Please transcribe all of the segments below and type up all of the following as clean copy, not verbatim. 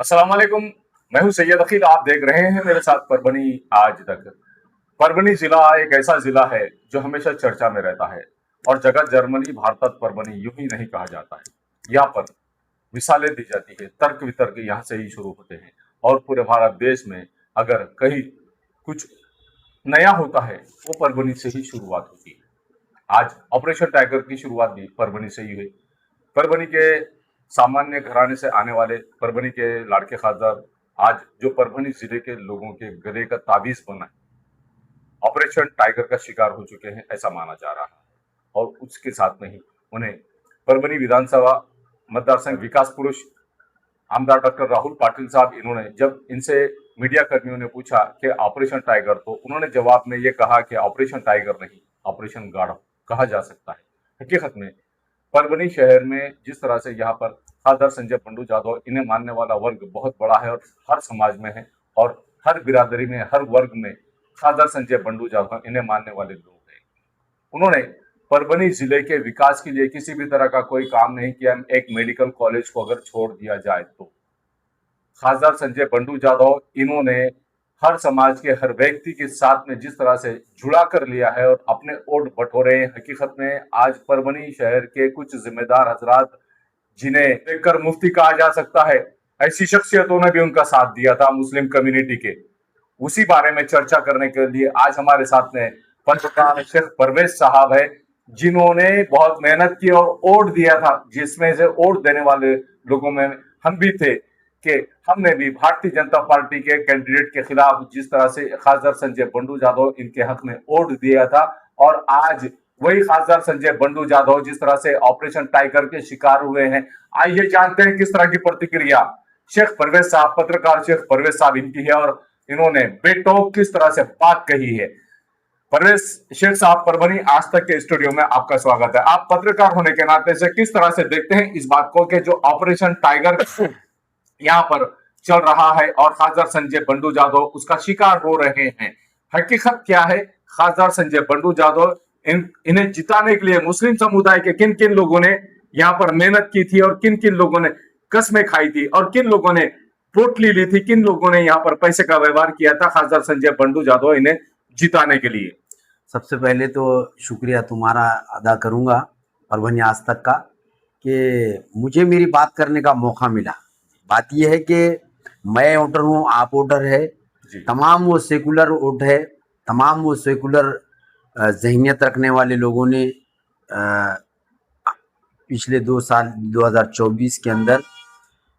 अस्सलाम वालेकुम। मैं हूं सैयद अकील। आप देख रहे हैं मेरे साथ परभनी आज तक। परभनी जिला एक ऐसा जिला है जो हमेशा चर्चा में रहता है और जगत जर्मनी भारतत परभनी यूं ही नहीं कहा जाता है। यहाँ पर मिसालें दी जाती है, तर्क वितर्क यहाँ से ही शुरू होते हैं और पूरे भारत देश में अगर कहीं कुछ नया होता है वो परभनी से ही शुरुआत होती है। आज ऑपरेशन टाइगर की शुरुआत भी परभनी से ही हुई। परभनी के सामान्य घराने से आने वाले परभनी के लाड़के खासदार आज जो परभनी जिले के लोगों के गले का ताबीज बना है, ऑपरेशन टाइगर का शिकार हो चुके हैं ऐसा माना जा रहा है। और उसके साथ में ही उन्हें परभनी विधानसभा मतदार संघ विकास पुरुष आमदार डॉक्टर राहुल पाटिल साहब, इन्होंने जब इनसे मीडिया कर्मियों ने पूछा कि ऑपरेशन टाइगर, तो उन्होंने जवाब में ये कहा कि ऑपरेशन टाइगर नहीं, ऑपरेशन गाढ़ कहा जा सकता है। हकीकत में परभनी शहर में जिस तरह से यहाँ पर खासदार संजय बंडू जादव इन्हें मानने वाला वर्ग बहुत बड़ा है और हर समाज में है और हर बिरादरी में, हर वर्ग में खासदार संजय बंडू जादव इन्हें मानने वाले लोग हैं। उन्होंने परभनी जिले के विकास के लिए किसी भी तरह का कोई काम नहीं किया। एक मेडिकल कॉलेज को अगर छोड़ दिया जाए तो खासदार संजय बंडू जादव इन्होंने हर समाज के हर व्यक्ति के साथ में जिस तरह से जुड़ा कर लिया है और अपने वोट बटोरे हैं। हकीकत में आज परभनी शहर के कुछ जिम्मेदार हजरात जिन्हें देखकर मुफ्ती कहा जा सकता है, ऐसी शख्सियतों ने भी उनका साथ दिया था मुस्लिम कम्युनिटी के। उसी बारे में चर्चा करने के लिए आज हमारे साथ में पत्रकार शेख परवेज साहब है, जिन्होंने बहुत मेहनत की और वोट दिया था, जिसमें से वोट देने वाले लोगों में हम भी थे कि हमने भी भारतीय जनता पार्टी के कैंडिडेट के खिलाफ जिस तरह से खासदार संजय बंडू जादव इनके हक में वोट दिया था। और आज वही खासदार संजय बंडू जादव जिस तरह से ऑपरेशन टाइगर के शिकार हुए हैं, आइए जानते हैं किस तरह की प्रतिक्रिया शेख परवेज साहब, पत्रकार शेख परवेज साहब इनकी है और इन्होंने बेटोक किस तरह से बात कही है। परवेज शेख साहब, परभनी आज तक के स्टूडियो में आपका स्वागत है। आप पत्रकार होने के नाते से किस तरह से देखते हैं इस बात को कि जो ऑपरेशन टाइगर यहाँ पर चल रहा है और खासदार संजय बंडू जादव उसका शिकार हो रहे हैं? हकीकत क्या है? खासदार संजय बंडू जादव इन्हें जिताने के लिए मुस्लिम समुदाय के किन किन लोगों ने यहाँ पर मेहनत की थी और किन किन लोगों ने कस्में खाई थी और किन लोगों ने पोटली ली थी, किन लोगों ने यहाँ पर पैसे का व्यवहार किया था खासदार संजय बंडू जादव इन्हें जिताने के लिए? सबसे पहले तो शुक्रिया तुम्हारा अदा करूंगा परभनी आज तक का कि मुझे मेरी बात करने का मौका मिला। बात यह है कि मैं वोटर हूँ, आप वोटर है, तमाम वो सेकुलर वोट है, तमाम वो सेकुलर जहनियत रखने वाले लोगों ने पिछले 2 साल 2024 के अंदर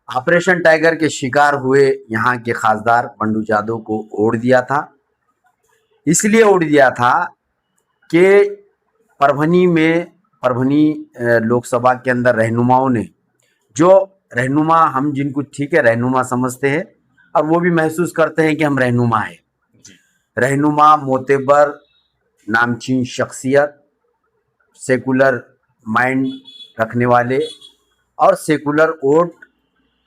ऑपरेशन टाइगर के शिकार हुए यहाँ के खासदार बंडू जादव को वोट दिया था। इसलिए वोट दिया था कि परभनी लोकसभा के अंदर रहनुमाओं ने, जो रहनुमा हम जिनको ठीक है रहनुमा समझते हैं और वो भी महसूस करते हैं कि हम रहनुमा है, रहनुमा मोतेबर नामचीन शख्सियत, सेकुलर माइंड रखने वाले और सेकुलर वोट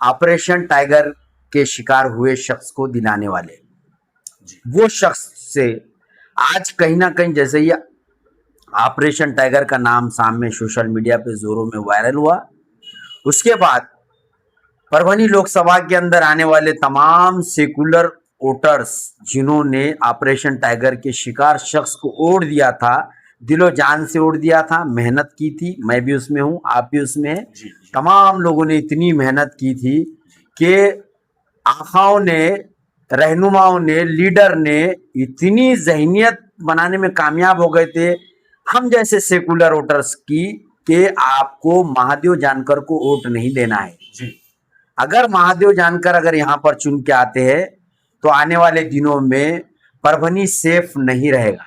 ऑपरेशन टाइगर के शिकार हुए शख्स को दिलाने वाले, वो शख्स से आज कहीं ना कहीं जैसे ही ऑपरेशन टाइगर का नाम सामने सोशल मीडिया पे जोरों में वायरल हुआ, उसके बाद परभनी लोकसभा के अंदर आने वाले तमाम सेकुलर वोटर्स जिन्होंने ऑपरेशन टाइगर के शिकार शख्स को वोट दिया था, दिलो जान से वोट दिया था, मेहनत की थी, मैं भी उसमें हूँ, आप भी उसमें हैं, तमाम लोगों ने इतनी मेहनत की थी कि आखाओं ने, रहनुमाओं ने, लीडर ने इतनी जहनियत बनाने में कामयाब हो गए थे हम जैसे सेकुलर वोटर्स की कि आपको महादेव जानकर को वोट नहीं देना है। अगर महादेव जानकर अगर यहाँ पर चुन के आते हैं तो आने वाले दिनों में परभनी सेफ नहीं रहेगा,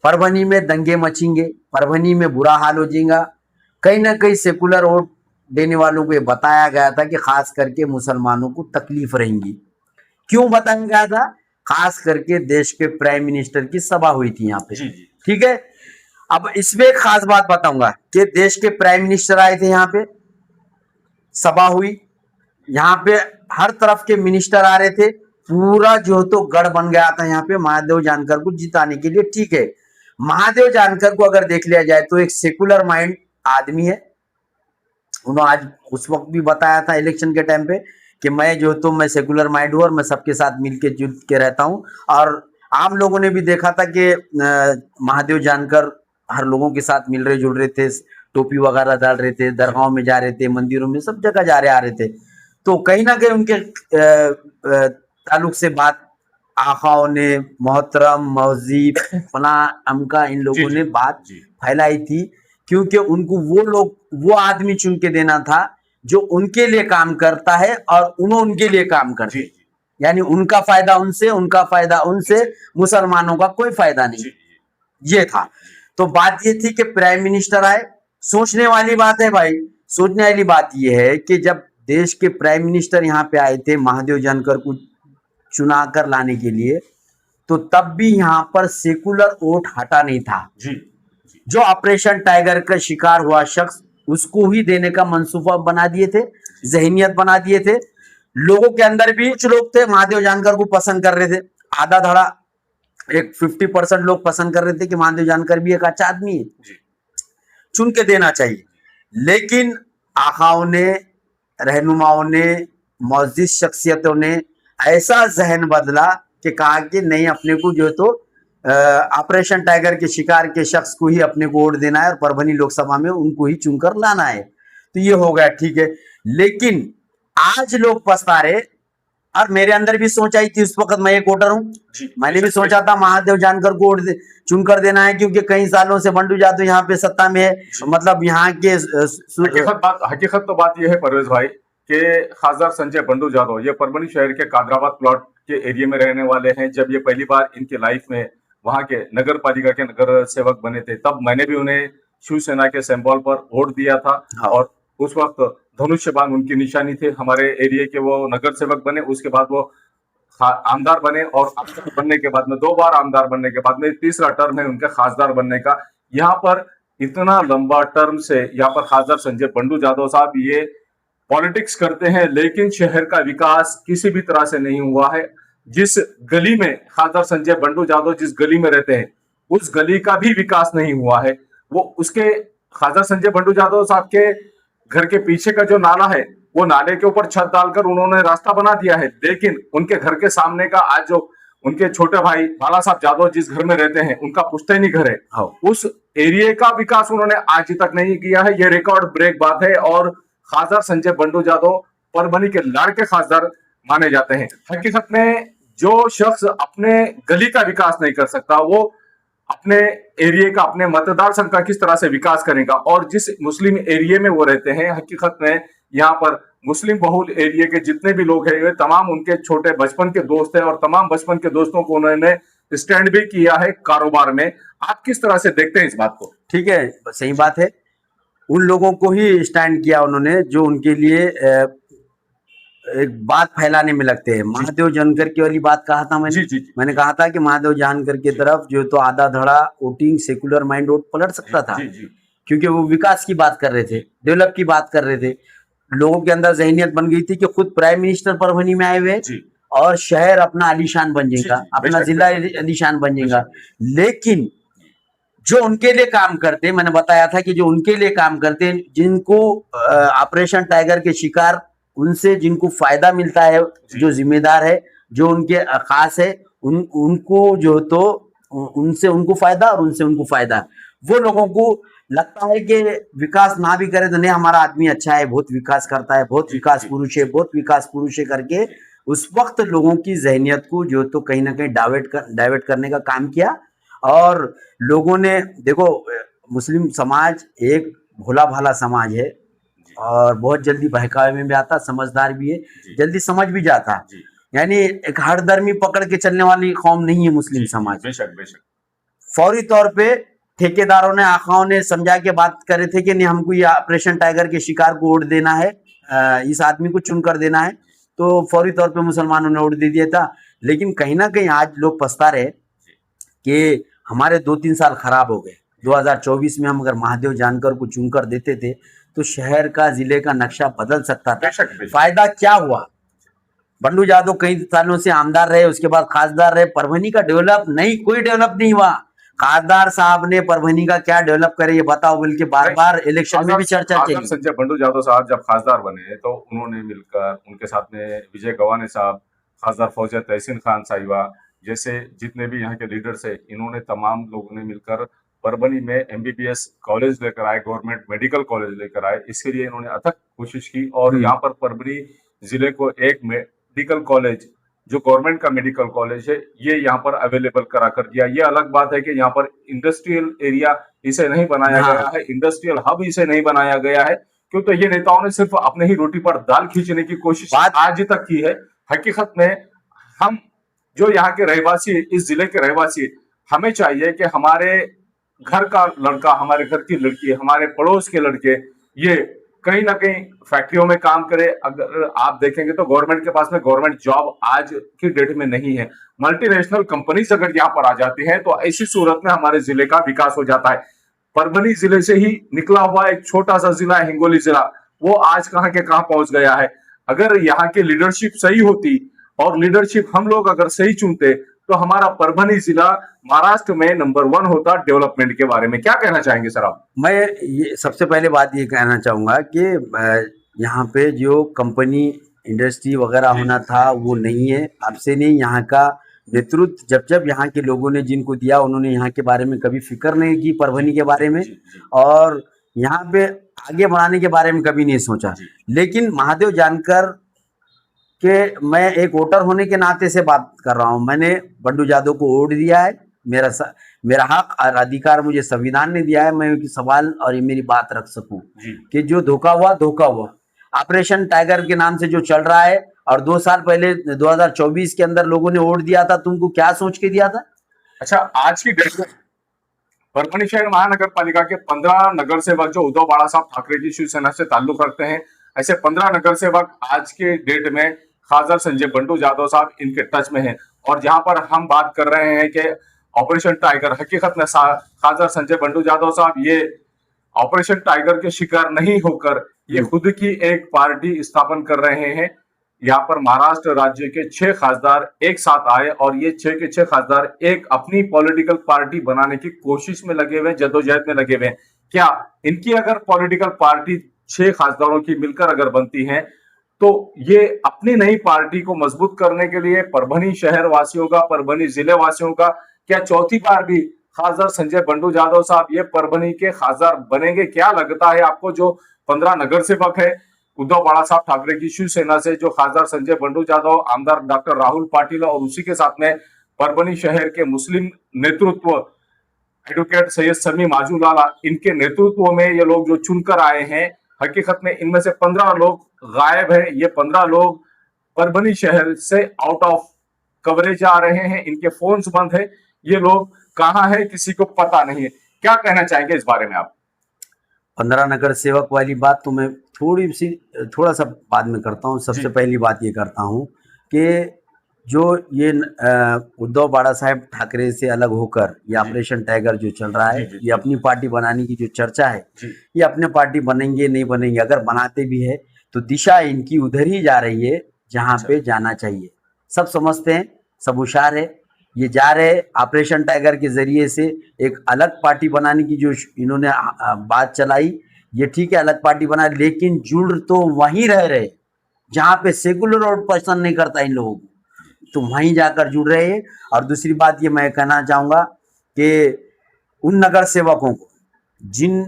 परभनी में दंगे मचेंगे, परभनी में बुरा हाल हो जाएगा। कहीं ना कहीं सेकुलर वोट देने वालों को ये बताया गया था कि खास करके मुसलमानों को तकलीफ रहेंगी। क्यों बताया गया था? खास करके देश के प्राइम मिनिस्टर की सभा हुई थी यहाँ पे, ठीक है। अब इसमें एक खास बात बताऊंगा कि देश के प्राइम मिनिस्टर आए थे यहाँ पे, सभा हुई, यहाँ पे हर तरफ के मिनिस्टर आ रहे थे, पूरा जो तो गढ़ बन गया था यहाँ पे महादेव जानकर को जिताने के लिए। ठीक है, महादेव जानकर को अगर देख लिया जाए तो एक सेकुलर माइंड आदमी है। उन्होंने आज उस वक्त भी बताया था इलेक्शन के टाइम पे कि मैं जो तो मैं सेकुलर माइंड हूँ और मैं सबके साथ मिलके जुल के रहता हूँ। और आम लोगों ने भी देखा था कि महादेव जानकर हर लोगों के साथ मिल रहे जुल रहे थे, टोपी वगैरह डाल रहे थे, दरगाहों में जा रहे थे, मंदिरों में सब जगह जा रहे आ रहे थे। तो कहीं ना कहीं उनके ताल्लुक से बात आखाओं ने, मोहतरम मौजीब फला अमका इन जी लोगों जी ने बात जी फैलाई थी, क्योंकि उनको वो आदमी चुन के देना था जो उनके लिए काम करता है और उन्होंने उनके लिए काम जी करते, जी यानी उनका फायदा उनसे, उनका फायदा उनसे, मुसलमानों का कोई फायदा नहीं। जी ये था। तो बात ये थी कि प्राइम मिनिस्टर आए। सोचने वाली बात है भाई, सोचने वाली बात ये है कि जब देश के प्राइम मिनिस्टर यहाँ पे आए थे महादेव जानकर को चुना कर लाने के लिए, तो तब भी यहाँ पर सेकुलर वोट हटा नहीं था। जी जी जो ऑपरेशन टाइगर का शिकार हुआ शख्स, उसको ही देने का मंसूबा बना दिए थे, जहनियत बना दिए थे। लोगों के अंदर भी कुछ लोग थे महादेव जानकर को पसंद कर रहे थे, आधा धड़ा एक 50% लोग पसंद कर रहे थे कि महादेव जानकर भी एक अच्छा आदमी है, जी चुन के देना चाहिए। लेकिन आखाओं ने, रहनुमाओं ने, मौजूद शख्सियतों ने ऐसा जहन बदला कि कहा कि नहीं, अपने को जो तो ऑपरेशन टाइगर के शिकार के शख्स को ही अपने को वोट देना है और परभनी लोकसभा में उनको ही चुनकर लाना है। तो ये हो गया, ठीक है। लेकिन आज लोग पछता रहे, और मेरे अंदर भी सोच आई थी उस वक्त, मैं एक वोटर हूँ, जी मैंने भी सोचा था महादेव जानकर को वोट चुनकर देना है, क्योंकि कई सालों से बंडू जादव यहाँ पे सत्ता में है, मतलब यहाँ के हकीकत तो बात यह है परवेज भाई कि खासदार संजय बंडू जादव ये परभनी शहर के कादराबाद प्लॉट के एरिया में रहने वाले हैं। जब ये पहली बार इनके लाइफ में वहां के नगर पालिका के नगर सेवक बने थे, तब मैंने भी उन्हें शिवसेना के सिंबल पर वोट दिया था। हाँ। और उस वक्त धनुष्य बाण उनकी निशानी थे। हमारे एरिया के वो नगर सेवक बने, उसके बाद वो आमदार बने, और आमदार बनने के बाद में 2 बार आमदार बनने के बाद में तीसरा टर्म है उनके खासदार बनने का। यहाँ पर इतना लंबा टर्म से यहाँ पर खासदार संजय बंडू जादव साहब ये पॉलिटिक्स करते हैं, लेकिन शहर का विकास किसी भी तरह से नहीं हुआ है। जिस गली में खासदार संजय बंडू जादव जिस गली में रहते हैं, उस गली का भी विकास नहीं हुआ है। वो उसके खासदार संजय बंडू जादव साहब के घर के पीछे का जो नाला है, वो नाले के ऊपर छत डालकर उन्होंने रास्ता बना दिया है, लेकिन उनके घर के सामने का आज जो उनके छोटे भाई बाला साहब जादव जिस घर में रहते हैं, उनका पुश्तैनी घर है, उस एरिया का विकास उन्होंने आज तक नहीं किया है। ये रिकॉर्ड ब्रेक बात है। और खासदार संजय बंडू जादव परभनी के लाड़के खासदार माने जाते हैं। हकीकत में जो शख्स अपने गली का विकास नहीं कर सकता, वो अपने एरिया का, अपने मतदार संघ का किस तरह से विकास करेगा। और जिस मुस्लिम एरिया में वो रहते हैं, हकीकत में यहाँ पर मुस्लिम बहुल एरिया के जितने भी लोग हैं, वे तमाम उनके छोटे बचपन के दोस्त हैं, और तमाम बचपन के दोस्तों को उन्होंने स्टैंड भी किया है कारोबार में। आप किस तरह से देखते हैं इस बात को? ठीक है, सही बात है। उन लोगों को ही स्टैंड किया उन्होंने जो उनके लिए एक बात फैलाने में लगते हैं। महादेव जानकर की वाली बात कहा था मैंने। जी। मैंने कहा था कि महादेव जानकर की तरफ जो तो आधा धड़ा वोटिंग सेकुलर माइंड वोट पलट सकता था, जी। क्योंकि वो विकास की बात कर रहे थे, डेवलप की बात कर रहे थे। लोगों के अंदर जहनियत बन गई थी कि खुद प्राइम मिनिस्टर परभनी में आए हुए और शहर अपना आलीशान बन जाएगा, अपना जिला आलीशान बन जाएगा। लेकिन जो उनके लिए काम करते, मैंने बताया था कि जो उनके लिए काम करते, जिनको ऑपरेशन टाइगर के शिकार, उनसे जिनको फायदा मिलता है, जो जिम्मेदार है, जो उनके खास है, उनको जो तो उनसे उनको फायदा और उनसे उनको फायदा। वो लोगों को लगता है कि विकास ना भी करे तो नहीं, हमारा आदमी अच्छा है, बहुत विकास करता है, बहुत विकास पुरुष है, बहुत विकास पुरुष है करके उस वक्त लोगों की जहनियत को जो तो कहीं ना कहीं डाइवर्ट करने का काम किया। और लोगों ने देखो, मुस्लिम समाज एक भोला भाला समाज है और बहुत जल्दी बहकावे में भी आता, समझदार भी है, जल्दी समझ भी जाता। यानी एक हरदर्मी पकड़ के चलने वाली कौम नहीं है मुस्लिम समाज। बेशक। फौरी तौर पे ठेकेदारों ने, आखाओं ने समझा के बात करे थे कि नहीं, हमको ये ऑपरेशन टाइगर के शिकार को वोट देना है, इस आदमी को चुनकर देना है, तो फौरी तौर पे मुसलमानों ने वोट दे दिया था। लेकिन कहीं ना कहीं आज लोग पछता रहे कि हमारे 2-3 साल खराब हो गए। 2024 में हम अगर महादेव जानकर को चुनकर देते थे तो शहर का, जिले का नक्शा बदल सकता था। फायदा क्या हुआ? बंडू जादव कई सालों से आमदार रहे, उसके बाद खासदार रहे, परभनी का डेवलप नहीं, कोई डेवलप नहीं हुआ। खासदार साहब ने परभनी का क्या डेवलप करे ये बताओ बोल के बार बार इलेक्शन में भी चर्चा खासदार चली। संजय बंडू यादव साहब जब खासदार बने तो उन्होंने मिलकर उनके साथ में विजय गवाने साहब, खासदार फौजिया तहसीन खान साहिबा जैसे जितने भी यहाँ के लीडर्स है, इन्होंने तमाम लोगों ने मिलकर परभनी में एमबीबीएस कॉलेज लेकर आए, गवर्नमेंट मेडिकल कॉलेज लेकर आए। इसके लिए इन्होंने अथक कोशिश की और यहाँ पर परभनी जिले को एक मेडिकल कॉलेज जो गवर्नमेंट का मेडिकल कॉलेज है ये यहाँ पर अवेलेबल करा कर दिया। ये अलग बात है कि यहाँ पर इंडस्ट्रियल एरिया इसे नहीं बनाया हाँ। गया है, इंडस्ट्रियल हब इसे नहीं बनाया गया है, क्यों तो ये नेताओं ने सिर्फ अपने ही रोटी पर दाल खींचने की कोशिश आज तक की है। हकीकत में हम जो यहाँ के रहवासी, इस जिले के रहवासी, हमें चाहिए कि हमारे घर का लड़का, हमारे घर की लड़की, हमारे पड़ोस के लड़के ये कहीं ना कहीं फैक्ट्रियों में काम करे। अगर आप देखेंगे तो गवर्नमेंट के पास में गवर्नमेंट जॉब आज की डेट में नहीं है। मल्टीनेशनल कंपनीज अगर यहाँ पर आ जाती हैं तो ऐसी सूरत में हमारे जिले का विकास हो जाता है। परभनी जिले से ही निकला हुआ एक छोटा सा जिला है हिंगोली जिला, वो आज कहाँ के कहाँ पहुंच गया है। अगर यहाँ की लीडरशिप सही होती और लीडरशिप हम लोग अगर सही चुनते तो हमारा परभनी जिला महाराष्ट्र में नंबर 1 होता डेवलपमेंट के बारे में। क्या कहना चाहेंगे सर आप? मैं ये सबसे पहले बात ये कहना चाहूंगा कि यहाँ पे जो कंपनी इंडस्ट्री वगैरह होना था वो नहीं है, अब से नहीं। यहाँ का नेतृत्व जब जब यहाँ के लोगों ने जिनको दिया उन्होंने यहाँ के बारे में कभी फिक्र नहीं की, परभनी के बारे में, और यहाँ पे आगे बढ़ाने के बारे में कभी नहीं सोचा। लेकिन महादेव जानकर कि मैं एक वोटर होने के नाते से बात कर रहा हूं, मैंने बंडू यादव को वोट दिया है, मेरा हक और अधिकार मुझे संविधान ने दिया है, मैं उनकी सवाल और ये मेरी बात रख सकूं कि जो धोखा हुआ ऑपरेशन टाइगर के नाम से जो चल रहा है, और 2 साल पहले 2024 के अंदर लोगों ने वोट दिया था, तुमको क्या सोच के दिया था? अच्छा, आज की डेट में परभनी शहर महानगर पालिका के 15 नगर सेवक जो उद्धव बाला साहब ठाकरे की शिवसेना से ताल्लुक रखते हैं, ऐसे 15 नगर सेवक आज के डेट में खासदार संजय बंडू यादव साहब इनके टच में हैं। और जहां पर हम बात कर रहे हैं कि ऑपरेशन टाइगर, हकीकत में खासदार संजय बंडू यादव साहब ये ऑपरेशन टाइगर के शिकार नहीं होकर ये खुद की एक पार्टी स्थापन कर रहे हैं। यहाँ पर महाराष्ट्र राज्य के 6 खासदार एक साथ आए और ये 6 के 6 खासदार एक अपनी पॉलिटिकल पार्टी बनाने की कोशिश में लगे हुए, जद्दोजहद में लगे हुए। क्या इनकी अगर पॉलिटिकल पार्टी 6 खासदारों की मिलकर अगर बनती है तो ये अपनी नई पार्टी को मजबूत करने के लिए परभनी शहर वासियों का, परभनी जिले वासियों का, क्या चौथी बार भी खासदार संजय बंडू यादव साहब ये परभनी के खासदार बनेंगे? क्या लगता है आपको? जो 15 नगर सेवक है उद्धव बाला साहब ठाकरे की शिवसेना से, जो खासदार संजय बंडू यादव, आमदार डॉक्टर राहुल पाटिल और उसी के साथ में परभनी शहर के मुस्लिम नेतृत्व एडवोकेट सैयद समी माजूलाला, इनके नेतृत्व में ये लोग जो चुनकर आए हैं, हकीकत में इनमें से 15 लोग गायब है। ये 15 लोग परभनी शहर से आउट ऑफ कवरेज आ रहे हैं, इनके फोन्स बंद है, ये लोग कहाँ है किसी को पता नहीं है। क्या कहना चाहेंगे इस बारे में आप? 15 नगर सेवक वाली बात तो मैं थोड़ा सा बाद में करता हूँ। सबसे पहली बात ये करता हूँ कि जो ये उद्धव बाला साहेब ठाकरे से अलग होकर ये ऑपरेशन टाइगर जो चल रहा है, ये अपनी पार्टी बनाने की जो चर्चा है, ये अपने पार्टी बनेंगे नहीं बनेंगे, अगर बनाते भी है तो दिशा इनकी उधर ही जा रही है जहां पे जाना चाहिए। सब समझते हैं, सब होशियार है, ये जा रहे ऑपरेशन टाइगर के जरिए से एक अलग पार्टी बनाने की जो इन्होंने बात चलाई, ये ठीक है अलग पार्टी बना, लेकिन जुड़ तो वहीं रह रहे जहां पे सेकुलर और पसंद नहीं करता इन लोगों को, तो वहीं जाकर जुड़ रहे हैं। और दूसरी बात ये मैं कहना चाहूंगा कि उन नगर सेवकों को, जिन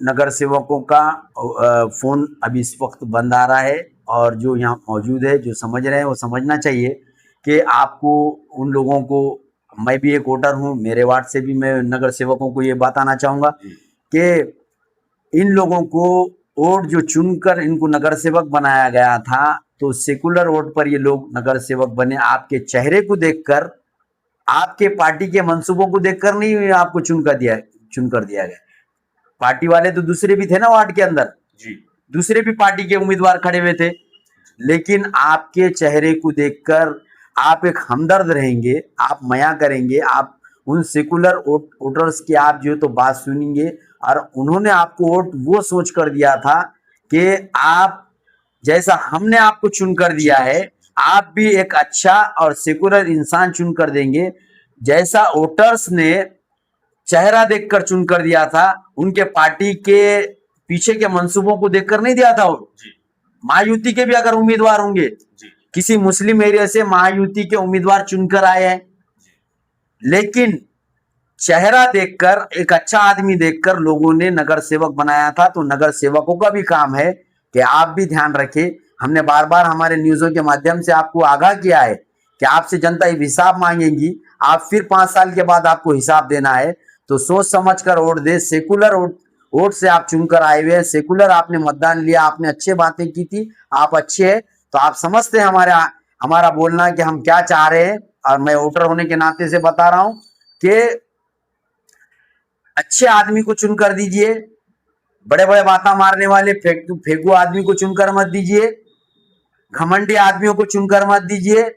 नगर सेवकों का फोन अभी इस वक्त बंद आ रहा है और जो यहाँ मौजूद है जो समझ रहे हैं वो समझना चाहिए कि आपको उन लोगों को, मैं भी एक वोटर हूँ, मेरे वार्ड से भी मैं नगर सेवकों को ये बताना चाहूंगा कि इन लोगों को वोट जो चुनकर इनको नगर सेवक बनाया गया था, तो सेकुलर वोट पर ये लोग नगर सेवक बने। आपके चेहरे को देखकर, आपके पार्टी के मंसूबों को देखकर नहीं आपको चुनकर दिया गया। पार्टी वाले तो दूसरे भी थे ना वार्ड के अंदर, दूसरे भी पार्टी के उम्मीदवार खड़े हुए थे, लेकिन आपके चेहरे को देखकर आप एक हमदर्द रहेंगे, आप माया करेंगे, आप उन सेकुलर वोटर्स की आप जो तो बात सुनेंगे। और उन्होंने आपको वोट वो सोच कर दिया था कि आप जैसा हमने आपको चुनकर दिया है, आप भी एक अच्छा और सेकुलर इंसान चुनकर देंगे। जैसा वोटर्स ने चेहरा देखकर चुनकर दिया था, उनके पार्टी के पीछे के मंसूबों को देखकर नहीं दिया था। वो जी महायुति के भी अगर उम्मीदवार होंगे, जी किसी मुस्लिम एरिया से महायुति के उम्मीदवार चुनकर आए हैं, लेकिन चेहरा देखकर, एक अच्छा आदमी देखकर लोगों ने नगर सेवक बनाया था। तो नगर सेवकों का भी काम है कि आप भी ध्यान रखें। हमने बार बार हमारे न्यूज़ों के माध्यम से आपको आगाह किया है कि आपसे जनता हिसाब मांगेगी, आप फिर 5 साल के बाद आपको हिसाब देना है। तो सोच समझ कर वोट दे। सेकुलर वोट से आप चुनकर आए हुए हैं, सेकुलर आपने मतदान लिया, आपने अच्छे बातें की थी, आप अच्छे हैं, तो आप समझते हैं हमारा बोलना कि हम क्या चाह रहे हैं। और मैं वोटर होने के नाते से बता रहा हूं कि अच्छे आदमी को चुनकर दीजिए, बड़े बड़े बातें मारने वाले फेंकू आदमी को चुनकर मत दीजिए, घमंडी आदमियों को चुनकर मत दीजिए,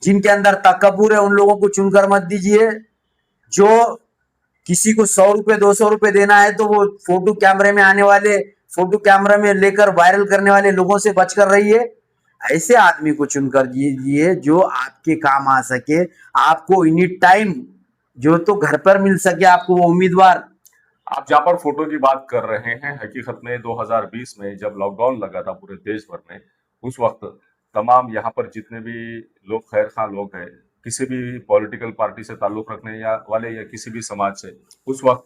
जिनके अंदर तकब्बुर है उन लोगों को चुनकर मत दीजिए। जो किसी को 100 रुपए 200 रुपए देना है तो वो फोटो कैमरे में आने वाले, फोटो कैमरा में लेकर वायरल करने वाले लोगों से बचकर रहिए। ऐसे आदमी को चुनकर दीजिए जो आपके काम आ सके, आपको एनी टाइम जो तो घर पर मिल सके आपको वो उम्मीदवार। आप जहाँ पर फोटो की बात कर रहे हैं, हकीकत में 2020 में जब लॉकडाउन लगा था पूरे देश भर में, उस वक्त तमाम यहाँ पर जितने भी लोग खैर खां लोग हैं, किसी भी पॉलिटिकल पार्टी से ताल्लुक रखने वाले या किसी भी समाज से, उस वक्त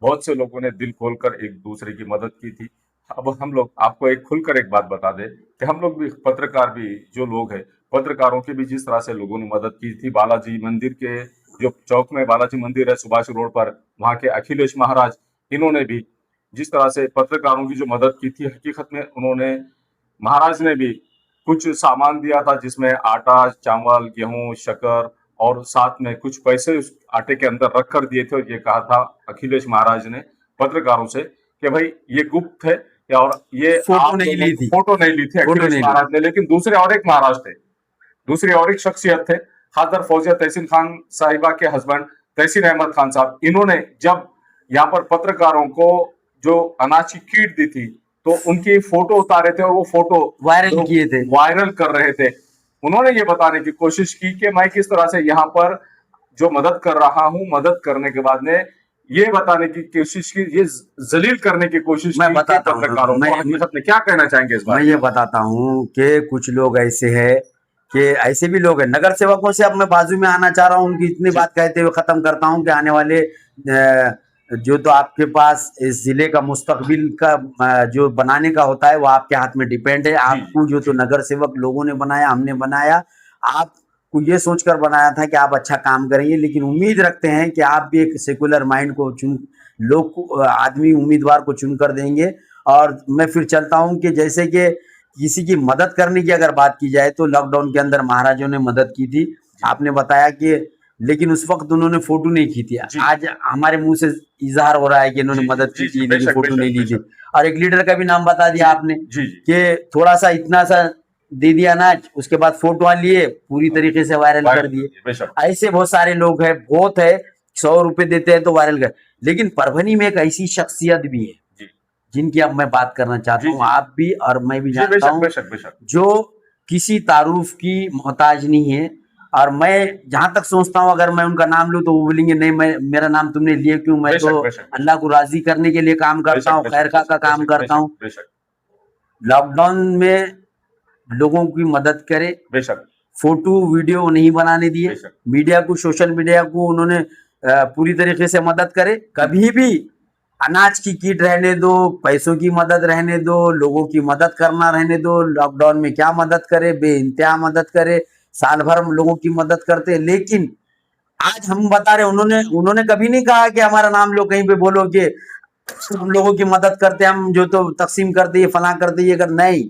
बहुत से लोगों ने दिल खोलकर एक दूसरे की मदद की थी। अब हम लोग आपको एक खुलकर एक बात बता दें कि हम लोग भी पत्रकार भी जो लोग हैं, पत्रकारों की भी जिस तरह से लोगों ने मदद की थी, बालाजी मंदिर के जो चौक में बालाजी मंदिर है सुभाष रोड पर, वहां के अखिलेश महाराज, इन्होंने भी जिस तरह से पत्रकारों की जो मदद की थी, हकीकत में उन्होंने, महाराज ने भी कुछ सामान दिया था जिसमें आटा, चावल, गेहूं, शक्कर और साथ में कुछ पैसे उस आटे के अंदर रख कर दिए थे। और ये कहा था अखिलेश महाराज ने पत्रकारों से कि भाई ये गुप्त है, और ये फोटो नहीं ली थी, फोटो नहीं ली थी अखिलेश महाराज ने। लेकिन दूसरे और एक महाराज थे, दूसरी और एक शख्सियत थे, खादर फौजिया तहसीन खान साहिबा के हस्बैंड तहसीन अहमद खान साहब। इन्होंने जब यहाँ पर पत्रकारों को जो अनाज की कीट दी थी तो उनकी फोटो उतारे थे और वो फोटो वायरल किए थे, वायरल कर रहे थे। उन्होंने ये बताने की कोशिश की कि मैं किस तरह से यहाँ पर जो मदद कर रहा हूँ, मदद करने के बाद ने ये बताने की कोशिश की, ये जलील करने की कोशिश मैं की बताता पत्रकारों हूँ, को। हकीकत में क्या कहना चाहेंगे इस बारे मैं ये बताता हूँ कि कुछ लोग ऐसे हैं कि ऐसे भी लोग हैं। नगर सेवकों से अब मैं बाजू में आना चाह रहा हूँ, उनकी इतनी बात कहते हुए खत्म करता हूँ कि आने वाले जो तो आपके पास इस जिले का मुस्तकबिल का जो बनाने का होता है वो आपके हाथ में डिपेंड है। आपको जो तो नगर सेवक लोगों ने बनाया, हमने बनाया, आपको ये सोचकर बनाया था कि आप अच्छा काम करेंगे, लेकिन उम्मीद रखते हैं कि आप भी एक सेकुलर माइंड को आदमी उम्मीदवार को चुन कर देंगे। और मैं फिर चलता हूं कि जैसे कि किसी की मदद करने की अगर बात की जाए तो लॉकडाउन के अंदर महाराजों ने मदद की थी, आपने बताया कि, लेकिन उस वक्त उन्होंने फोटो नहीं की थी। आज हमारे मुंह से इजहार हो रहा है कि इन्होंने मदद की थी लेकिन फोटो नहीं ली थी। और एक लीडर का भी नाम बता दिया आपने कि थोड़ा सा इतना सा दे दिया अनाज, उसके बाद फोटो लिए पूरी तरीके से वायरल कर दिए। ऐसे बहुत सारे लोग हैं, बहुत है, 100 रुपए देते हैं तो वायरल कर। लेकिन परभनी में एक ऐसी शख्सियत भी है जिनकी अब मैं बात करना चाहता हूँ, आप भी और मैं भी जानता हूँ, जो किसी तारुफ की मोहताज नहीं है। और मैं जहां तक सोचता हूँ अगर मैं उनका नाम लूं तो वो बोलेंगे नहीं, मेरा नाम तुमने लिए क्यों, मैं तो अल्लाह को राजी करने के लिए काम करता हूँ, खैर का काम करता हूँ। लॉकडाउन में लोगों की मदद करे, फोटो वीडियो नहीं बनाने दिए, मीडिया को, सोशल मीडिया को उन्होंने पूरी तरीके से मदद करे। कभी भी अनाज की किट रहने दो, पैसों की मदद रहने दो, लोगों की मदद करना रहने दो। लॉकडाउन में क्या मदद करे, बेइंतहा मदद करे, साल भर लोगों की मदद करते। लेकिन आज हम बता रहे, उन्होंने कभी नहीं कहा कि हमारा नाम लो कहीं पे बोलो कि हम लोगों की मदद करते, हम जो तो तकसीम कर दिए, फला कर दिए। अगर नहीं,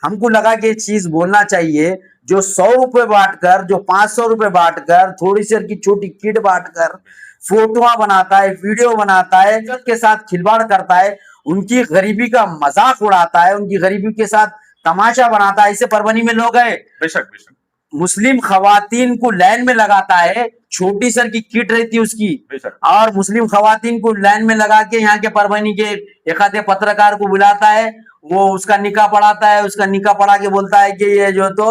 हमको लगा कि चीज बोलना चाहिए, जो 100 रुपए बांटकर, जो 500 रुपए बांटकर, थोड़ी सी की छोटी किट बांटकर फोटो बनाता है, वीडियो बनाता है, के साथ खिलवाड़ करता है, उनकी गरीबी का मजाक उड़ाता है, उनकी गरीबी के साथ तमाशा बनाता है। ऐसे परभनी में लोग हैं। बेशक मुस्लिम खवातीन को लाइन में लगाता है, छोटी सर की किट रहती है उसकी, और मुस्लिम खवातीन को लाइन में लगा के यहाँ के परभनी के एक आधे पत्रकार को बुलाता है, वो उसका निकाह पढ़ाता है, उसका निकाह पढ़ा के बोलता है कि ये जो तो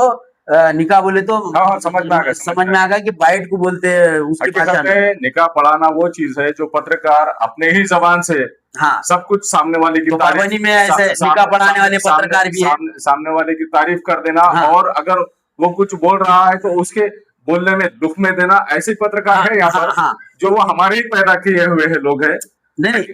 निकाह बोले तो हाँ, समझ में आ गया, समझ में आ गया कि बाइट को बोलते हैं उसकी भाषा हकीकत में। में निकाह पढ़ाना वो चीज है जो पत्रकार अपने ही जबान से हाँ, सब कुछ सामने वाले की तो तारीफ, परभनी में ऐसे निकाह पढ़ाने वाले पत्रकार भी है। सामने वाले की तारीफ कर देना, हाँ। और अगर वो कुछ बोल रहा है तो उसके बोलने में दुख में देना, ऐसे पत्रकार है यहाँ पर, हाँ। जो वो हमारे ही पैदा किए हुए हैं लोग हैं। नहीं,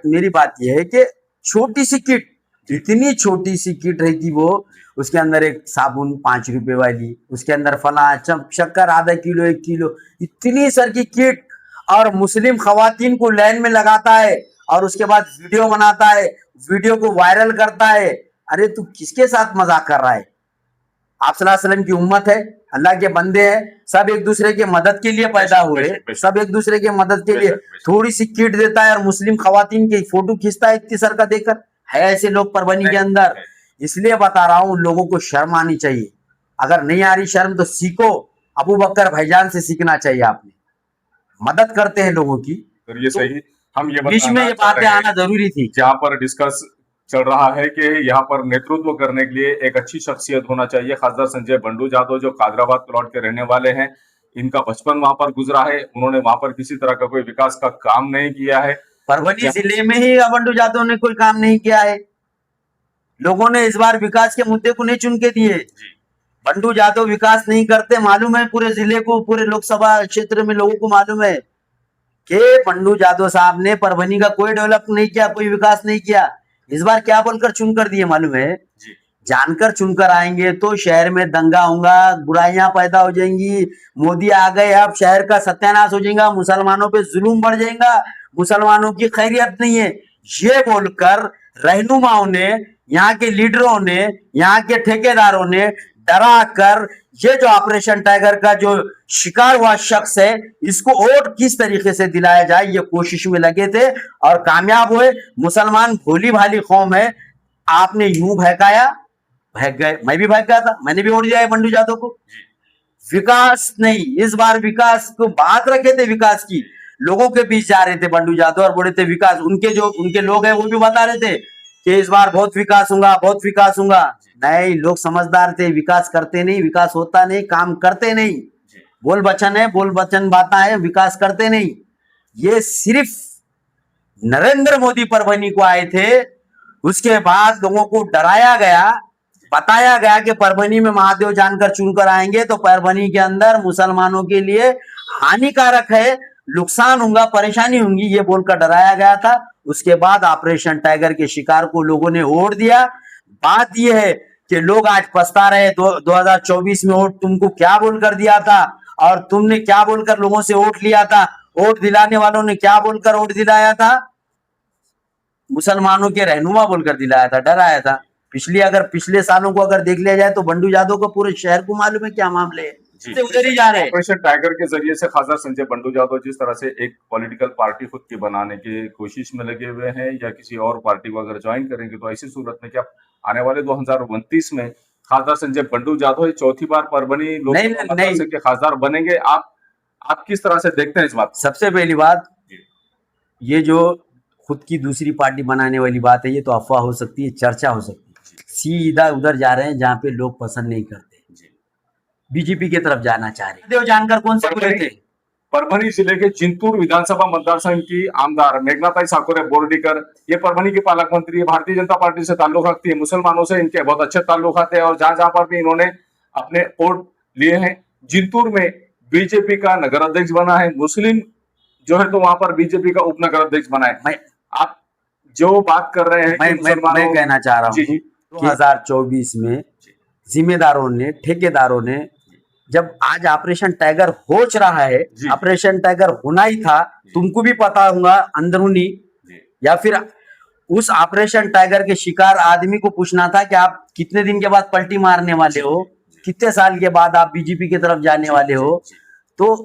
मेरी बात यह है कि छोटी सी किट, इतनी छोटी सी किट रहती वो, उसके अंदर एक साबुन 5 रुपए वाली, उसके अंदर फला शक्कर आधा किलो 1 किलो, इतनी सर की किट, और मुस्लिम खवातीन को लाइन में लगाता है और उसके बाद वीडियो बनाता है, वीडियो को वायरल करता है। अरे तू किसके साथ मजाक कर रहा है? आप सल्लल्लाहु अलैहि वसल्लम की उम्मत है, अल्लाह के बंदे हैं, सब एक दूसरे के मदद के लिए पैदा हुए, सब एक दूसरे के मदद के लिए। थोड़ी सी किट देता है और मुस्लिम खवातीन की फोटो खींचता है इतनी सर का देकर। है ऐसे लोग परभनी के अंदर, इसलिए बता रहा हूं, लोगों को शर्म आनी चाहिए। अगर नहीं आ रही शर्म तो सीखो, अबू बकर भाईजान से सीखना चाहिए। आपने मदद करते हैं लोगों की, तो ये सही, हम ये बीच में ये बातें आना जरूरी थी। जहाँ पर डिस्कस चल रहा है कि यहाँ पर नेतृत्व करने के लिए एक अच्छी शख्सियत होना चाहिए। खासदार संजय बंडू जादव जो कादराबाद प्लॉट के रहने वाले हैं, इनका बचपन वहां पर गुजरा है, उन्होंने वहां पर किसी तरह का कोई विकास का काम नहीं किया है। परभनी जिले में ही बंडू जादव ने कोई काम नहीं किया है। लोगों ने इस बार विकास के मुद्दे को नहीं चुन के दिए। बंडू जादव विकास नहीं करते, मालूम है पूरे जिले को, पूरे लोकसभा क्षेत्र में लोगों को मालूम है कि बंडू जादव साहब ने परभनी का कोई डेवलप नहीं किया, कोई विकास नहीं किया। इस बार क्या बोलकर चुन कर दिए मालूम है? जानकर चुनकर आएंगे तो शहर में दंगा होगा, बुराइयां पैदा हो जाएंगी, मोदी आ गए अब शहर का सत्यानाश हो जाएगा, मुसलमानों पे जुल्म बढ़ जाएगा, मुसलमानों की खैरियत नहीं है, ये बोलकर रहनुमाओं ने, यहाँ के लीडरों ने, यहाँ के ठेकेदारों ने डरा कर ये जो ऑपरेशन टाइगर का जो शिकार हुआ शख्स है, इसको वोट किस तरीके से दिलाया जाए ये कोशिश में लगे थे और कामयाब हुए। मुसलमान भोली भाली कौम है, आपने यूं बहकाया, बहक गए। मैं भी बहक गया था, मैंने भी वोट दिया है बंडू जादव को। विकास नहीं, इस बार विकास को बात रखे थे, विकास की लोगों के बीच जा रहे थे बंडू जादव और बोले थे विकास, उनके लोग हैं वो भी बता रहे थे कि इस बार बहुत विकास होगा, बहुत विकास होगा। नहीं, लोग समझदार थे, विकास करते नहीं, विकास होता नहीं, काम करते नहीं, बोल बचन है, बोल बचन बाता है, विकास करते नहीं। ये सिर्फ नरेंद्र मोदी परभनी को आए थे, उसके बाद लोगों को डराया गया, बताया गया कि परभनी में महादेव जानकर चुनकर आएंगे तो परभनी के अंदर मुसलमानों के लिए हानिकारक है, नुकसान होगा, परेशानी होंगी, ये बोलकर डराया गया था। उसके बाद ऑपरेशन टाइगर के शिकार को लोगों ने वोट दिया। बात यह है कि लोग आज पछता रहे 2024 में वोट तुमको क्या बोलकर दिया था और तुमने क्या बोलकर लोगों से वोट लिया था। वोट दिलाने वालों ने क्या बोलकर वोट दिलाया था? मुसलमानों के रहनुमा बोलकर दिलाया था, डराया था। पिछले सालों को अगर देख लिया जाए तो बंडू जादव को पूरे शहर को मालूम है क्या मामले है, उधर ही जा रहे हैं। ऑपरेशन टाइगर के जरिए से खासदार संजय बंडू जादव जिस तरह से एक पॉलिटिकल पार्टी खुद की बनाने की कोशिश में लगे हुए हैं या किसी और पार्टी को अगर ज्वाइन करेंगे तो ऐसी सूरत में क्या आने वाले 2029 में खासदार संजय बंडू जादव चौथी बार परभनी लोकसभा के खासदार बनेंगे? आप किस तरह से देखते हैं इस बात? सबसे पहली बात, ये जो खुद की दूसरी पार्टी बनाने वाली बात है, ये तो अफवाह हो सकती है, चर्चा हो सकती है। सीधा उधर जा रहे हैं जहां पे लोग पसंद नहीं करते, बीजेपी की तरफ जाना चाह रहे हैं। देव जानकर कौन से बुरे थे? परभनी जिले के जिंतूर विधानसभा मतदार संघ की आमदार मेघनाताई साकोरे बोर्डीकर, ये परभनी की पालक मंत्री है, भारतीय जनता पार्टी से ताल्लुक रखती है, मुसलमानों से इनके बहुत अच्छे ताल्लुक आते हैं और जहां जहां पर भी इन्होंने अपने वोट लिए हैं। जिंतूर में बीजेपी का नगर अध्यक्ष बना है, मुस्लिम जो है तो वहां पर बीजेपी का उप नगर अध्यक्ष बना है। आप जो बात कर रहे हैं, मैं कहना चाह रहा हूँ 2024 में जिम्मेदारों ने, ठेकेदारों ने, जब आज ऑपरेशन टाइगर हो रहा है, ऑपरेशन टाइगर होना ही था, तुमको भी पता होगा अंदरूनी, या फिर उस ऑपरेशन टाइगर के शिकार आदमी को पूछना था कि आप कितने दिन के बाद पलटी मारने वाले हो, कितने साल के बाद आप बीजेपी की तरफ जाने वाले हो। तो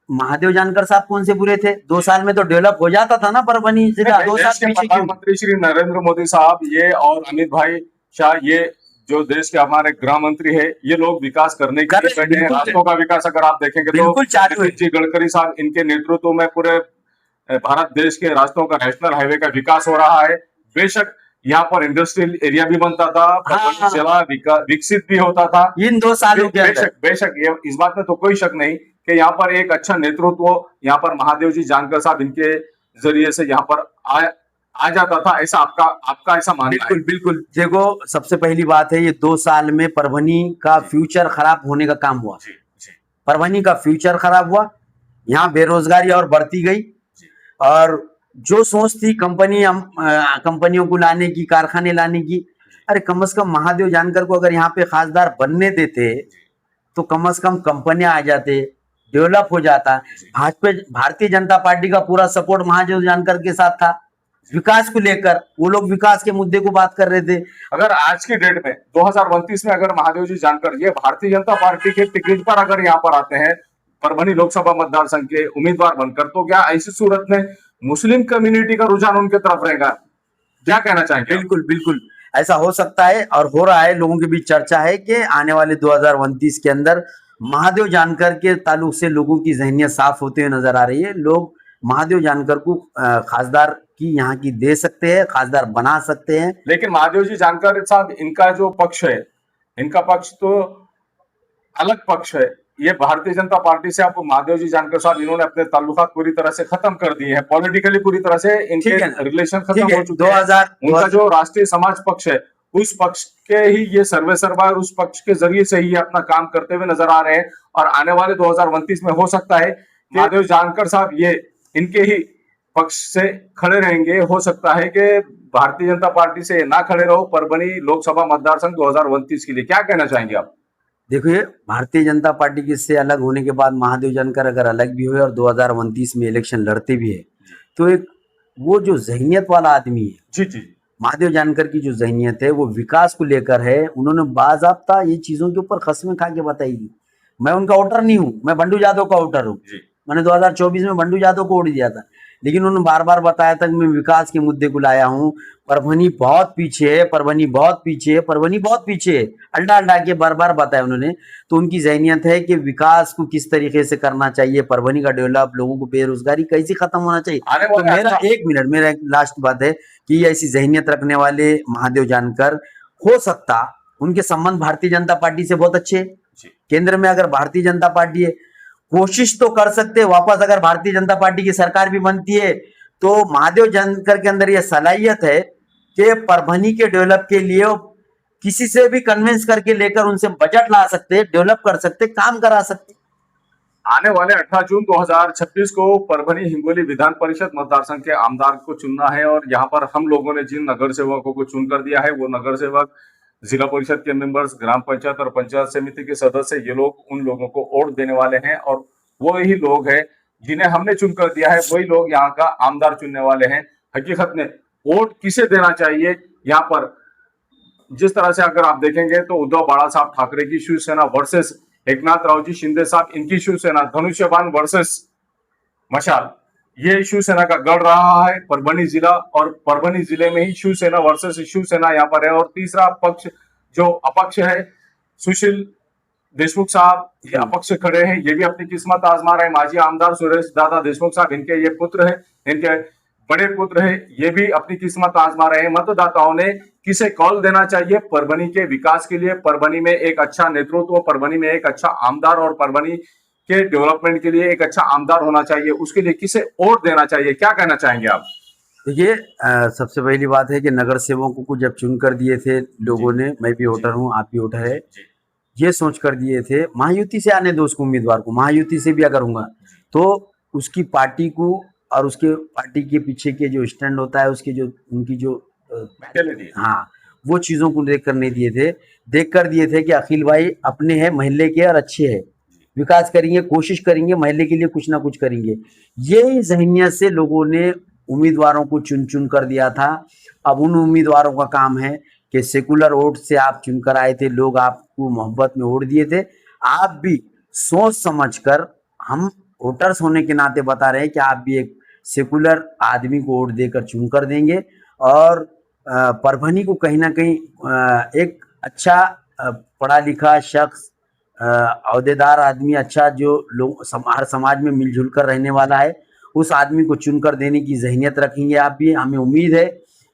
महादेव जानकर साहब कौन से बुरे थे? 2 साल में तो डेवलप हो जाता था ना परभनी जिला। 2 साल पीछे प्रधानमंत्री श्री नरेंद्र मोदी साहब ये और अमित भाई शाह, ये जो देश के हमारे गृह मंत्री है, ये लोग विकास करने के लिए बैठे हैं। रास्तों का विकास अगर आप देखेंगे तो जी गडकरी साहब इनके नेतृत्व में पूरे भारत देश के रास्तों का, नेशनल हाईवे का विकास हो रहा है। बेशक यहाँ पर इंडस्ट्रियल एरिया भी बनता था, परभनी हाँ। जिला विकसित भी होता था। इन 2 सालों के अंदर। बेशक बेशक ये इस बात में तो कोई शक नहीं कि यहाँ पर एक अच्छा नेतृत्व यहाँ पर महादेव जी जानकर साहब इनके जरिए से यहाँ पर आ जाता था, ऐसा आपका ऐसा मानना है? बिल्कुल बिल्कुल, देखो सबसे पहली बात है, ये 2 साल में परभनी का फ्यूचर खराब होने का काम हुआ। जी जी परभनी का फ्यूचर खराब हुआ, यहाँ बेरोजगारी और बढ़ती गई, जी और जो सोच थी कंपनियों को लाने की, कारखाने लाने की, अरे कम से कम महादेव जानकर को अगर यहाँ पे खासदार बनने देते तो कम से कम कंपनियां आ जाते, डेवलप हो जाता। भाजपा भारतीय जनता पार्टी का पूरा सपोर्ट महादेव जानकर के साथ था विकास को लेकर, वो लोग विकास के मुद्दे को बात कर रहे थे। अगर आज की डेट में 2029 में अगर महादेव जी जानकर ये भारतीय जनता पार्टी के टिकट पर अगर यहाँ पर आते हैं परभनी लोकसभा मतदार संघ के उम्मीदवार बनकर, तो क्या ऐसी सूरत में मुस्लिम कम्युनिटी का रुझान उनके तरफ रहेगा? क्या कहना चाहेंगे? बिल्कुल बिल्कुल, ऐसा हो सकता है और हो रहा है। लोगों के बीच चर्चा है कि आने वाले 2029 के अंदर महादेव जानकर के ताल्लुक से लोगों की जहनियत साफ होते हुए नजर आ रही है। लोग महादेव जानकर को खासदार की यहाँ की दे सकते हैं, खासदार बना सकते हैं। लेकिन महादेव जी जानकर साहब इनका जो पक्ष है, इनका पक्ष तो अलग पक्ष है। ये भारतीय जनता पार्टी से आपको महादेव जी जानकर साहब इन्होंने अपने ताल्लुकात पूरी तरह से खत्म कर दिए हैं, पॉलिटिकली पूरी तरह से इनके रिलेशन खत्म हो चुके हैं। उनका जो राष्ट्रीय समाज पक्ष है, उस पक्ष के ही ये सर्वे सर्वा और उस पक्ष के जरिए से ही अपना काम करते हुए नजर आ रहे हैं। और आने वाले 2029 में हो सकता है कि महादेव जानकर साहब ये इनके ही पक्ष से खड़े रहेंगे। हो सकता है कि भारतीय जनता पार्टी से ना खड़े रहो परभनी लोकसभा मतदार संघ 2029 के लिए। क्या कहना चाहेंगे आप? देखिए, भारतीय जनता पार्टी के से अलग होने के बाद महादेव जानकर अगर अलग भी हुए और 2029 में इलेक्शन लड़ते भी है, तो एक वो जो जहनियत वाला आदमी है, जी जी, महादेव जानकर की जो जहनियत है वो विकास को लेकर है। उन्होंने बाज़ाब्ता ये चीजों के ऊपर कस्में खा के बताई। मैं उनका वोटर नहीं हूँ, मैं बंडू यादव का वोटर हूँ। मैंने 2024 में बंडू यादव को वोट दिया था, लेकिन उन्होंने बार बार बताया था कि मैं विकास के मुद्दे को लाया हूँ। परभनी बहुत पीछे है, परभनी बहुत पीछे है, परभनी बहुत पीछे है, अल्टा अल्टा के बार बार बताया उन्होंने। तो उनकी जहनियत है कि विकास को किस तरीके से करना चाहिए, परभनी का डेवलप, लोगों को बेरोजगारी कैसे खत्म होना चाहिए। तो मेरा एक लास्ट बात है कि ऐसी जहनियत रखने वाले महादेव जानकर, हो सकता उनके संबंध भारतीय जनता पार्टी से बहुत अच्छे है। केंद्र में अगर भारतीय जनता पार्टी है, कोशिश तो कर सकते हैं वापस, अगर भारतीय जनता पार्टी की सरकार भी बनती है तो महादेव जानकर के अंदर यह सलाहियत है कि परभनी के डेवलप के लिए किसी से भी कन्विंस करके लेकर उनसे बजट ला सकते, डेवलप कर सकते, काम करा सकते। आने वाले 18 जून 2026 को परभनी हिंगोली विधान परिषद मतदार संघ के आमदार को चुनना है। और यहाँ पर हम लोगों ने जिन नगर सेवकों को चुन कर दिया है, वो नगर सेवक, जिला परिषद के मेंबर्स, ग्राम पंचायत और पंचायत समिति के सदस्य, ये लोग उन लोगों को वोट देने वाले हैं। और वो ही लोग हैं जिन्हें हमने चुनकर दिया है, वही लोग यहाँ का आमदार चुनने वाले हैं। हकीकत में वोट किसे देना चाहिए, यहाँ पर जिस तरह से अगर आप देखेंगे तो उद्धव बाला साहब ठाकरे की शिवसेना वर्सेस एकनाथ रावजी शिंदे साहब इनकी शिवसेना, धनुष्यबाण वर्सेस मशाल, ये शिवसेना का गढ़ रहा है परभनी जिला। और परभनी जिले में ही शिवसेना वर्सेस शिवसेना यहाँ पर है। और तीसरा पक्ष जो अपक्ष है, सुशील देशमुख साहब, ये अपक्ष खड़े हैं, ये भी अपनी किस्मत आजमा रहे हैं। माजी आमदार सुरेश दादा देशमुख साहब, इनके ये पुत्र है, इनके बड़े पुत्र है, ये भी अपनी किस्मत आजमा रहे हैं। मतदाताओं ने किसे कॉल देना चाहिए परभनी के विकास के लिए, परभनी में एक अच्छा नेतृत्व, परभनी में एक अच्छा आमदार और परभनी के डेवलपमेंट के लिए एक अच्छा आमदार होना चाहिए, उसके लिए किसे वोट देना चाहिए? क्या कहना चाहेंगे आप? देखिए, सबसे पहली बात है कि नगर सेवकों को जब चुन कर दिए थे लोगों ने, मैं भी वोटर हूँ, आप भी वोटर है, ये सोच कर दिए थे महायुति से आने दो उसको उम्मीदवार को, महायुति से भी अगर होगा तो उसकी पार्टी को और उसके पार्टी के पीछे के जो स्टैंड होता है, उसके जो उनकी जो हाँ, वो चीजों को देख कर नहीं दिए थे। देख कर दिए थे कि अखिल भाई अपने हैं, महल्ले के और अच्छे हैं, विकास करेंगे, कोशिश करेंगे, महल्ले के लिए कुछ ना कुछ करेंगे। यही जहनियत से लोगों ने उम्मीदवारों को चुन चुन कर दिया था। अब उन उम्मीदवारों का काम है कि सेकुलर वोट से आप चुनकर आए थे, लोग आपको मोहब्बत में वोट दिए थे, आप भी सोच समझकर, हम वोटर्स होने के नाते बता रहे हैं कि आप भी एक सेकुलर आदमी को वोट देकर चुनकर देंगे और परभनी को कहीं ना कहीं एक अच्छा पढ़ा लिखा शख्स, अहदेदार आदमी, अच्छा जो लोग हर समाज में मिलजुल कर रहने वाला है, उस आदमी को चुनकर देने की जहनियत रखेंगे आप भी। हमें उम्मीद है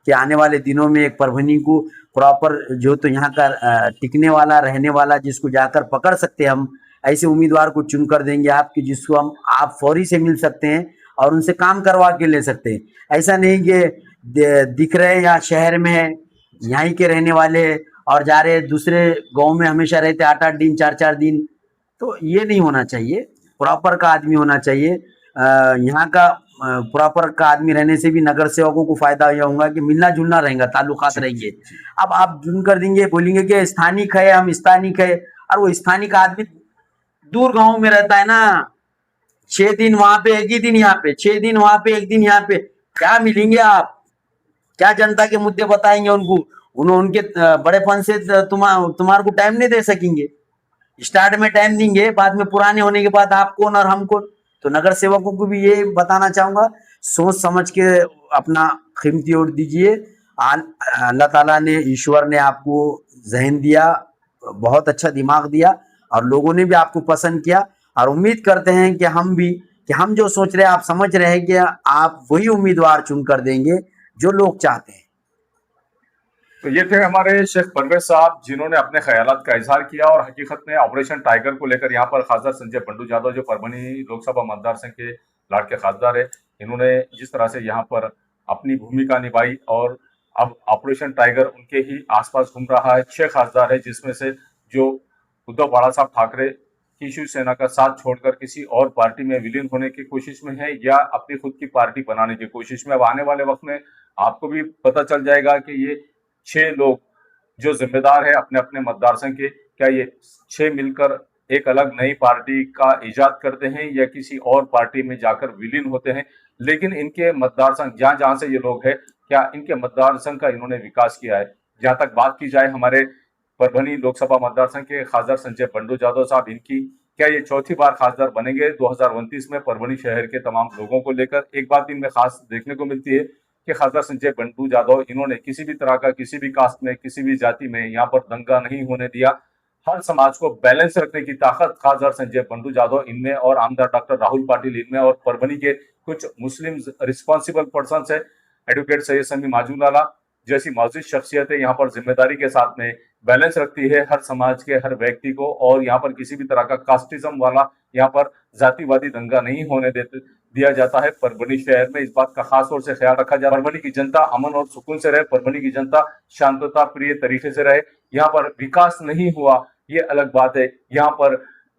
कि आने वाले दिनों में एक परभनी को प्रॉपर जो तो यहाँ का टिकने वाला रहने वाला जिसको जाकर पकड़ सकते हैं हम, ऐसे उम्मीदवार को चुन कर देंगे आपकी जिसको हम आप फौरी से मिल सकते हैं और उनसे काम करवा के ले सकते हैं। ऐसा नहीं कि दिख रहे या शहर में है यहीं के रहने वाले और जा रहे दूसरे गांव में हमेशा रहते 8-8 दिन 4-4 दिन, तो ये नहीं होना चाहिए। प्रॉपर का आदमी होना चाहिए। यहाँ का प्रॉपर का आदमी रहने से भी नगर सेवकों को फायदा यह होगा कि मिलना जुलना रहेगा, ताल्लुकात रहेंगे। अब आप जुन कर देंगे, बोलेंगे कि स्थानिक है, हम स्थानिक है, और वो स्थानिक आदमी दूर गांव में रहता है ना, 6 दिन वहां पे, एक ही दिन यहाँ पे, 6 दिन वहां पे, एक दिन यहाँ पे, क्या मिलेंगे आप? क्या जनता के मुद्दे बताएंगे उनको? उनके बड़ेपन से तुम्हारे को टाइम नहीं दे सकेंगे। स्टार्ट में टाइम देंगे, बाद में पुराने होने के बाद आप कौन और हम कौन। तो नगर सेवकों को भी ये बताना चाहूंगा, सोच समझ के अपना कीमती वोट दीजिए। अल्लाह ताला ने, ईश्वर ने आपको जहन दिया, बहुत अच्छा दिमाग दिया और लोगों ने भी आपको पसंद किया और उम्मीद करते हैं कि हम जो सोच रहे हैं आप समझ रहे हैं कि आप वही उम्मीदवार चुनकर देंगे जो लोग चाहते हैं। तो ये थे हमारे शेख परवेज साहब, जिन्होंने अपने ख्यालात का इजहार किया और हकीकत में ऑपरेशन टाइगर को लेकर यहाँ पर खासदार संजय बंडू जादव, जो परभनी लोकसभा मतदार संघ के लाड़के खासदार है, इन्होंने जिस तरह से यहाँ पर अपनी भूमिका निभाई और अब ऑपरेशन टाइगर उनके ही आसपास घूम रहा है। 6 खासदार है, जिसमें से जो उद्धव बाला साहब ठाकरे की शिवसेना का साथ छोड़कर किसी और पार्टी में विलीन होने की कोशिश में है या अपनी खुद की पार्टी बनाने की कोशिश में। अब आने वाले वक्त में आपको भी पता चल जाएगा कि ये 6 लोग जो जिम्मेदार है अपने अपने मतदार संघ के, क्या ये 6 मिलकर एक अलग नई पार्टी का इजाद करते हैं या किसी और पार्टी में जाकर विलीन होते हैं। लेकिन इनके मतदार संघ जहां जहां से ये लोग हैं, क्या इनके मतदार संघ का इन्होंने विकास किया है? जहां तक बात की जाए हमारे परभनी लोकसभा मतदार संघ के खासदार संजय बंडू जादव साहब, इनकी क्या ये चौथी बार खासदार बनेंगे 2029 में परभनी शहर के तमाम लोगों को लेकर? एक बात इनमें खास देखने को मिलती है कि खासदार संजय बंडू जादव, इन्होंने किसी भी तरह का, किसी भी कास्ट में, किसी भी जाति में यहाँ पर दंगा नहीं होने दिया। हर समाज को बैलेंस रखने की ताकत खासदार संजय बंडू जादव इनमें और आमदार डॉक्टर राहुल पाटिल इनमें और परभनी के कुछ मुस्लिम रिस्पॉन्सिबल पर्सन है, एडवोकेट सैयद समी माजूलाला जैसी मौजूद शख्सियतें यहाँ पर जिम्मेदारी के साथ में बैलेंस रखती है हर समाज के हर व्यक्ति को, और यहाँ पर किसी भी तरह का कास्टिज्म वाला यहाँ पर जातिवादी दंगा नहीं होने दिया जाता है परभनी शहर में। इस बात का खास तौर से ख्याल रखा जाए, परभनी की जनता अमन और सुकून से रहे, परभनी की जनता शांतता प्रिय तरीके से रहे। यहाँ पर विकास नहीं हुआ ये अलग बात है, यहाँ पर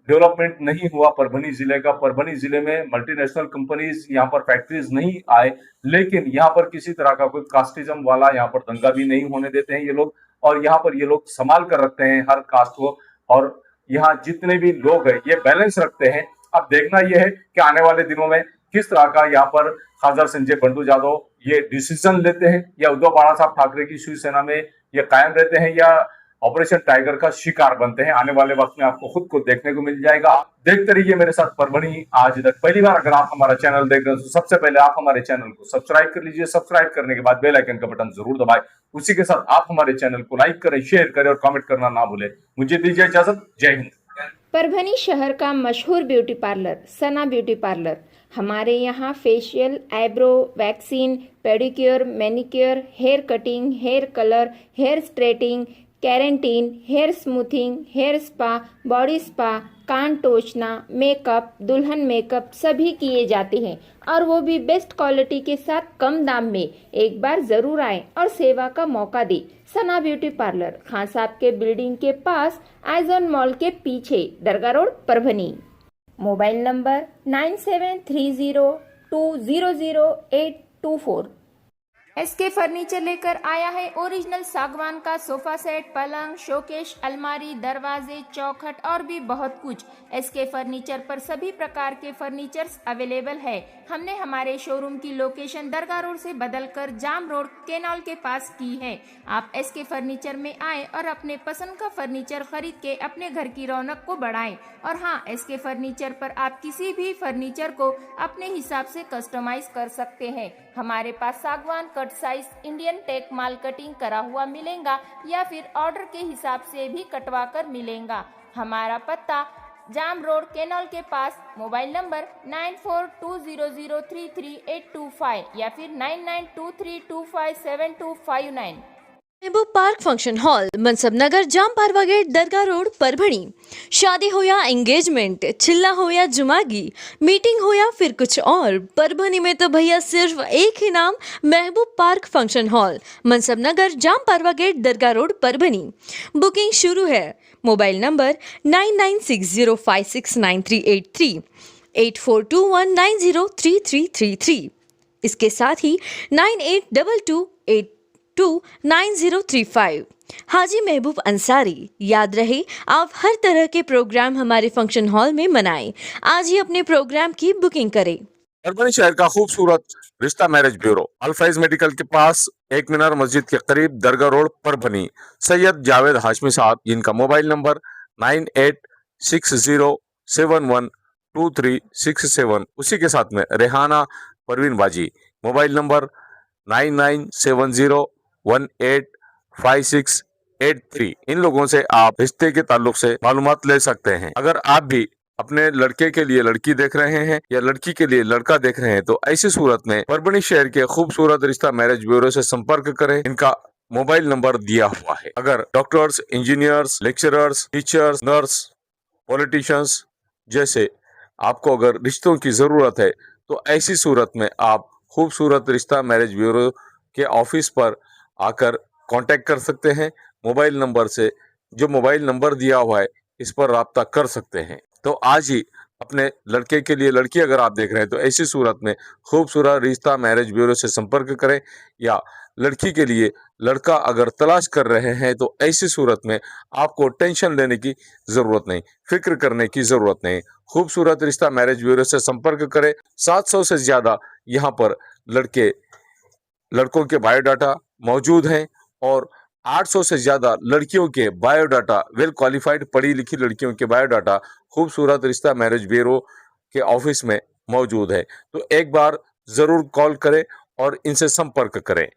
डेवलपमेंट नहीं हुआ परभनी जिले का, परभनी जिले में मल्टीनेशनल कंपनीज यहाँ पर फैक्ट्रीज नहीं आए, लेकिन यहाँ पर किसी तरह का कोई कास्टिज्म वाला यहाँ पर दंगा भी नहीं होने देते हैं ये लोग, और यहाँ पर ये लोग संभाल कर रखते हैं हर कास्ट को, और यहाँ जितने भी लोग हैं ये बैलेंस रखते हैं। अब देखना यह है कि आने वाले दिनों में किस तरह का यहाँ पर खासदार संजय बंडू जादव ये डिसीजन लेते हैं, या उद्धव बाला साहब ठाकरे की शिवसेना में ये कायम रहते हैं या ऑपरेशन टाइगर का शिकार बनते हैं। आने वाले वक्त में आपको खुद को देखने को मिल जाएगा। देखते रहिए मेरे साथ परभनी आज तक। पहली बार अगर आप हमारा चैनल देख रहे हैं तो सबसे पहले आप हमारे चैनल को सब्सक्राइब कर लीजिए। सब्सक्राइब करने के बाद बेल आइकन का बटन जरूर दबाएं। उसी के साथ आप हमारे चैनल को लाइक करें, शेयर करें और कमेंट करना ना भूलें। मुझे दीजिए इजाजत। जय हिंद। परभनी शहर का मशहूर beauty parlour Sana beauty parlour. हमारे यहाँ facial, eyebrow, waxing, pedicure, manicure, hair cutting, hair colour, hair straightening, keratin, hair smoothing, hair spa, body spa, कान टोचना, मेकअप, दुल्हन मेकअप सभी किए जाते हैं, और वो भी बेस्ट क्वालिटी के साथ कम दाम में। एक बार जरूर आएं और सेवा का मौका दें। सना ब्यूटी पार्लर, खान साहब के बिल्डिंग के पास, आइजॉन मॉल के पीछे, Dargah road, Parbhani. Mobile number 9730200824। SK furniture लेकर आया है ओरिजिनल सागवान का सोफा सेट, पलंग, शोकेश, अलमारी, दरवाजे, चौखट और भी बहुत कुछ। एसके फर्नीचर पर सभी प्रकार के फर्नीचर्स अवेलेबल है। हमने हमारे शोरूम की लोकेशन दरगाह रोड से बदलकर जाम रोड केनाल के पास की है। आप एसके फर्नीचर में आए और अपने पसंद का फर्नीचर खरीद के अपने घर की रौनक को बढ़ाएं। और हाँ, एसके फर्नीचर पर आप किसी भी फर्नीचर को अपने हिसाब से कस्टमाइज कर सकते हैं। हमारे पास सागवान कट साइज इंडियन टेक माल कटिंग करा हुआ मिलेगा या फिर ऑर्डर के हिसाब से भी कटवा कर मिलेगा। हमारा पता जाम रोड केनॉल के पास। मोबाइल नंबर 9420033825 या फिर 9923257259। महबूब पार्क फंक्शन हॉल, मनसब नगर, जाम पारवा गेट, दरगाह रोड, परभणी। शादी हो या एंगेजमेंट, चिल्ला हो या जुमागी, मीटिंग हो या फिर कुछ और, परभणी में तो भैया सिर्फ एक ही नाम, महबूब पार्क फंक्शन हॉल, मनसब नगर, जाम पारवा गेट, दरगाह रोड, परभणी। बुकिंग शुरू है। Mobile number 9960569383, 8421903333। इसके साथ ही 9822829035। हाजी महबूब अंसारी। याद रहे, आप हर तरह के प्रोग्राम हमारे फंक्शन हॉल में मनाएं। आज ही अपने प्रोग्राम की बुकिंग करें। परभणी शहर का खूबसूरत रिश्ता मैरिज ब्यूरो, अल्फाइज मेडिकल के पास, एक मीनार मस्जिद के करीब, दरगाह रोड, परभणी। सैयद जावेद हाशमी साहब, जिनका मोबाइल नंबर 9860712367, उसी के साथ में रेहाना परवीन बाजी, मोबाइल नंबर 9970185683। इन लोगों से आप रिश्ते के ताल्लुक से मालूमात ले सकते हैं। अगर आप भी अपने लड़के के लिए लड़की देख रहे हैं या लड़की के लिए लड़का देख रहे हैं तो ऐसी सूरत में परभणी शहर के खूबसूरत रिश्ता मैरिज ब्यूरो से संपर्क करें। इनका मोबाइल नंबर दिया हुआ है। अगर doctors, engineers, lecturers, teachers, nurse, politicians जैसे आपको अगर रिश्तों की जरूरत है तो ऐसी सूरत में आप खूबसूरत रिश्ता मैरिज ब्यूरो के ऑफिस पर आकर कांटेक्ट कर सकते हैं। मोबाइल नंबर से, जो मोबाइल नंबर दिया हुआ है, इस पर राब्ता कर सकते हैं। तो आज ही अपने लड़के के लिए लड़की अगर आप देख रहे हैं तो ऐसी सूरत में खूबसूरत रिश्ता मैरिज ब्यूरो से संपर्क करें, या लड़की के लिए लड़का अगर तलाश कर रहे हैं तो ऐसी सूरत में आपको टेंशन लेने की जरूरत नहीं, फिक्र करने की जरूरत नहीं। खूबसूरत रिश्ता मैरिज ब्यूरो से संपर्क करें। 700 से ज्यादा यहाँ पर लड़कों के बायोडाटा मौजूद हैं और 800 से ज्यादा लड़कियों के बायोडाटा, वेल क्वालिफाइड पढ़ी लिखी लड़कियों के बायोडाटा खूबसूरत रिश्ता मैरिज ब्यूरो के ऑफिस में मौजूद है। तो एक बार जरूर कॉल करें और इनसे संपर्क करें।